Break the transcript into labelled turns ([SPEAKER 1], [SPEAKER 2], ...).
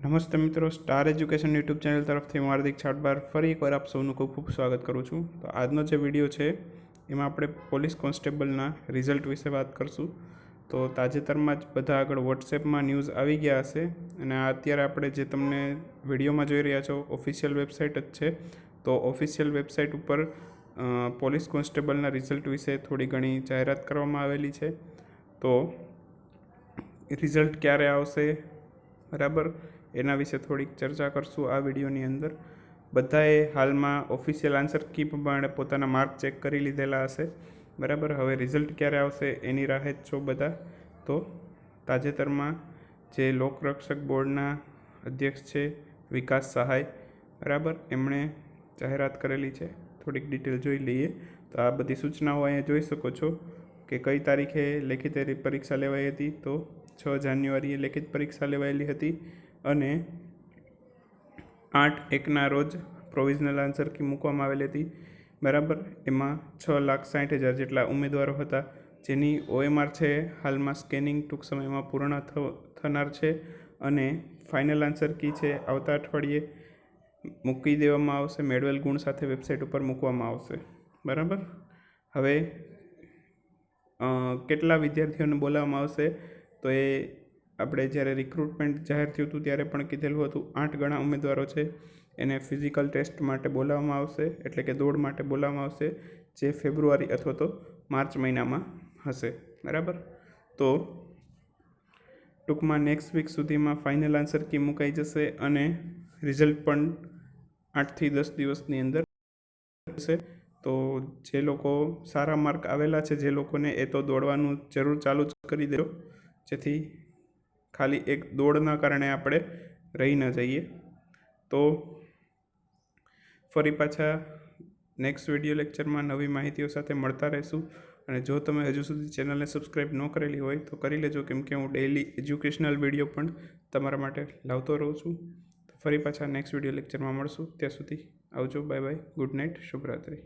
[SPEAKER 1] નમસ્તે મિત્રો, star education YouTube channel તરફથી હું હાર્દિક છાટબાર ફરી એકવાર આપ સૌનું ખૂબ ખૂબ સ્વાગત કરું છું. તો આજનો જે વિડીયો છે એમાં આપણે પોલીસ કોન્સ્ટેબલના રિઝલ્ટ વિશે વાત કરશું. તો તાજેતરમાં જ બધા આગળ વોટ્સએપમાં ન્યૂઝ આવી ગયા હશે અને અત્યારે આપણે જે તમને વિડીયોમાં જોઈ રહ્યા છો ઓફિશિયલ વેબસાઇટ જ છે. તો ઓફિશિયલ વેબસાઇટ ઉપર પોલીસ કોન્સ્ટેબલના રિઝલ્ટ વિશે થોડી ઘણી જાહેરાત કરવામાં આવેલી છે. તો રિઝલ્ટ ક્યારે આવશે, બરાબર, એના વિશે થોડીક ચર્ચા કરશું આ વિડીયોની અંદર. બધાએ હાલમાં ઓફિશિયલ આન્સર કી પ્રમાણે પોતાના માર્ક ચેક કરી લીધેલા હશે, બરાબર. હવે રિઝલ્ટ ક્યારે આવશે એની રાહે જ છો બધા. તો તાજેતરમાં જે લોકરક્ષક બોર્ડના અધ્યક્ષ છે વિકાસ સહાય, બરાબર, એમણે જાહેરાત કરેલી છે. થોડીક ડિટેલ જોઈ લઈએ. તો આ બધી સૂચનાઓ અહીંયા જોઈ શકો છો કે કઈ તારીખે લેખિત પરીક્ષા લેવાઈ હતી. તો 6 જાન્યુઆરીએ લેખિત પરીક્ષા લેવાયેલી હતી અને 8/1ના રોજ પ્રોવિઝનલ આન્સર કી મૂકવામાં આવેલી હતી, બરાબર. એમાં 6,60,000 જેટલા ઉમેદવારો હતા, જેની OMR છે હાલમાં સ્કેનિંગ ટૂંક સમયમાં પૂર્ણ થનાર છે અને ફાઇનલ આન્સર કી છે આવતા અઠવાડિયે મૂકી દેવામાં આવશે. મેળવેલ ગુણ સાથે વેબસાઇટ ઉપર મૂકવામાં આવશે, બરાબર. હવે કેટલા વિદ્યાર્થીઓને બોલાવવામાં આવશે, તો એ આપણે જ્યારે રિક્રુટમેન્ટ જાહેર થયું હતું ત્યારે પણ કીધેલું હતું. 8 ગણા ઉમેદવારો છે એને ફિઝિકલ ટેસ્ટ માટે બોલાવવામાં આવશે, એટલે કે દોડ માટે બોલાવવામાં આવશે, જે ફેબ્રુઆરી અથવા તો માર્ચ મહિનામાં હશે, બરાબર. તો ટૂંકમાં નેક્સ્ટ વીક સુધીમાં ફાઇનલ આન્સર કી મુકાઈ જશે અને રિઝલ્ટ પણ 8થી 10 દિવસની અંદર હશે. તો જે લોકો સારા માર્ક આવેલા છે, જે લોકોને એ તો દોડવાનું જરૂર ચાલુ જ કરી દેજો, જેથી ખાલી એક દોડના કારણે આપણે રહી ન જઈએ. તો ફરી પાછા નેક્સ્ટ વિડીયો લેક્ચરમાં નવી માહિતીઓ સાથે મળતા રહીશું. અને જો તમે હજુ સુધી ચેનલને સબસ્ક્રાઈબ ન કરેલી હોય તો કરી લેજો, કેમ કે હું ડેઇલી એજ્યુકેશનલ વિડીયો પણ તમારા માટે લાવતો રહું છું. તો ફરી પાછા નેક્સ્ટ વિડીયો લેક્ચરમાં મળશું. ત્યાં સુધી આવજો, બાય બાય, ગુડ નાઇટ, શુભરાત્રિ.